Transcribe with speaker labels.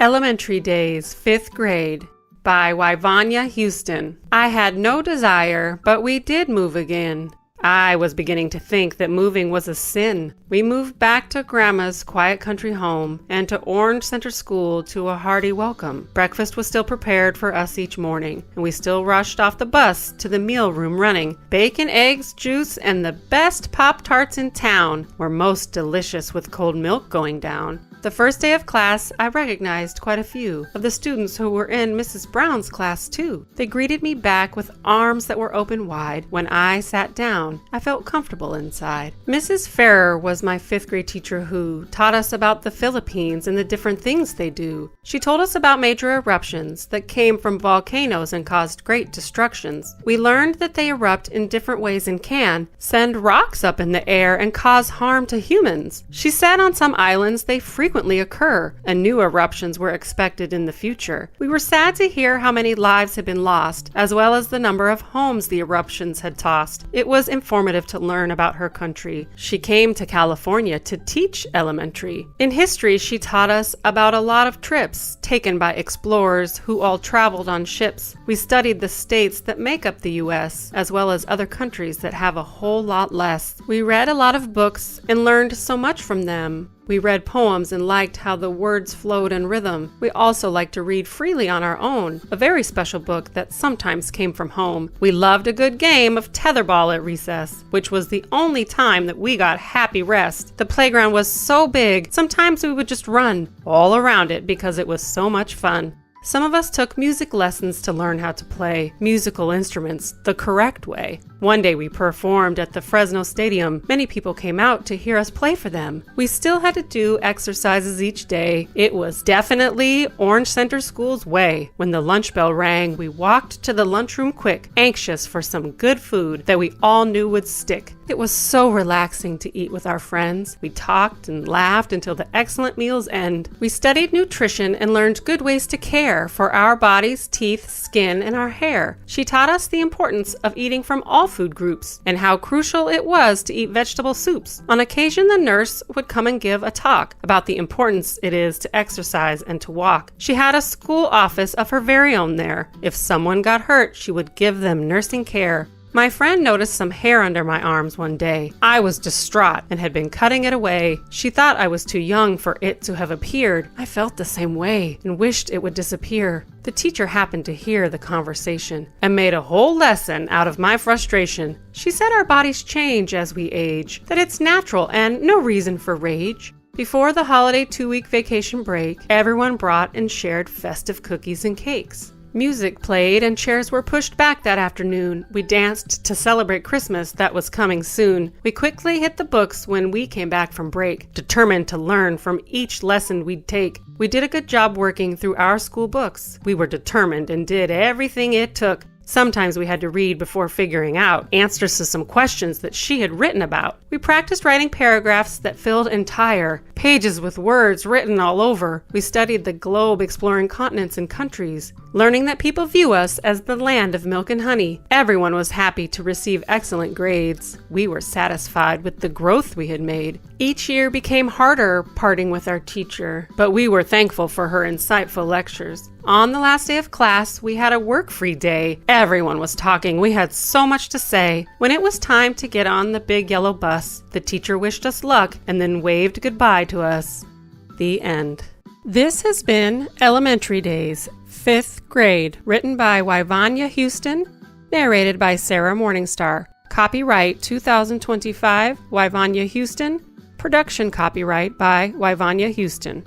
Speaker 1: Elementary Days, 5th grade, by Wyvanya Houston. I had no desire, but we did move again. I was beginning to think that moving was a sin. We moved back to Grandma's quiet country home and to Orange Center School to a hearty welcome. Breakfast was still prepared for us each morning, and we still rushed off the bus to the meal room running. Bacon, eggs, juice, and the best Pop-Tarts in town were most delicious with cold milk going down. The first day of class, I recognized quite a few of the students who were in Mrs. Brown's class too. They greeted me back with arms that were open wide. When I sat down, I felt comfortable inside. Mrs. Ferrer was my 5th grade teacher who taught us about the Philippines and the different things they do. She told us about major eruptions that came from volcanoes and caused great destructions. We learned that they erupt in different ways and can send rocks up in the air and cause harm to humans. She said on some islands they frequently occur, and new eruptions were expected in the future. We were sad to hear how many lives had been lost, as well as the number of homes the eruptions had tossed. It was informative to learn about her country. She came to California to teach elementary. In history, she taught us about a lot of trips taken by explorers who all traveled on ships. We studied the states that make up the U.S., as well as other countries that have a whole lot less. We read a lot of books and learned so much from them. We read poems and liked how the words flowed in rhythm. We also liked to read freely on our own, a very special book that sometimes came from home. We loved a good game of tetherball at recess, which was the only time that we got happy rest. The playground was so big, sometimes we would just run all around it because it was so much fun. Some of us took music lessons to learn how to play musical instruments the correct way. One day we performed at the Fresno Stadium. Many people came out to hear us play for them. We still had to do exercises each day. It was definitely Orange Center School's way. When the lunch bell rang, we walked to the lunchroom quick, anxious for some good food that we all knew would stick. It was so relaxing to eat with our friends. We talked and laughed until the excellent meal's end. We studied nutrition and learned good ways to care for our bodies, teeth, skin, and our hair. She taught us the importance of eating from all food groups and how crucial it was to eat vegetable soups. On occasion, the nurse would come and give a talk about the importance it is to exercise and to walk. She had a school office of her very own there. If someone got hurt, she would give them nursing care. My friend noticed some hair under my arms one day. I was distraught and had been cutting it away. She thought I was too young for it to have appeared. I felt the same way and wished it would disappear. The teacher happened to hear the conversation and made a whole lesson out of my frustration. She said our bodies change as we age, that it's natural and no reason for rage. Before the holiday 2-week vacation break, everyone brought and shared festive cookies and cakes. Music played and chairs were pushed back that afternoon. We danced to celebrate Christmas that was coming soon. We quickly hit the books when we came back from break, determined to learn from each lesson we'd take. We did a good job working through our school books. We were determined and did everything it took. Sometimes we had to read before figuring out answers to some questions that she had written about. We practiced writing paragraphs that filled entire pages with words written all over. We studied the globe, exploring continents and countries, learning that people view us as the land of milk and honey. Everyone was happy to receive excellent grades. We were satisfied with the growth we had made. Each year became harder parting with our teacher, but we were thankful for her insightful lectures. On the last day of class, we had a work-free day. Everyone was talking. We had so much to say. When it was time to get on the big yellow bus, the teacher wished us luck and then waved goodbye to us. The end. This has been Elementary Days, 5th grade, written by Wyvanya Houston, narrated by Sarah Morningstar. Copyright 2025, Wyvanya Houston. Production copyright by Wyvanya Houston.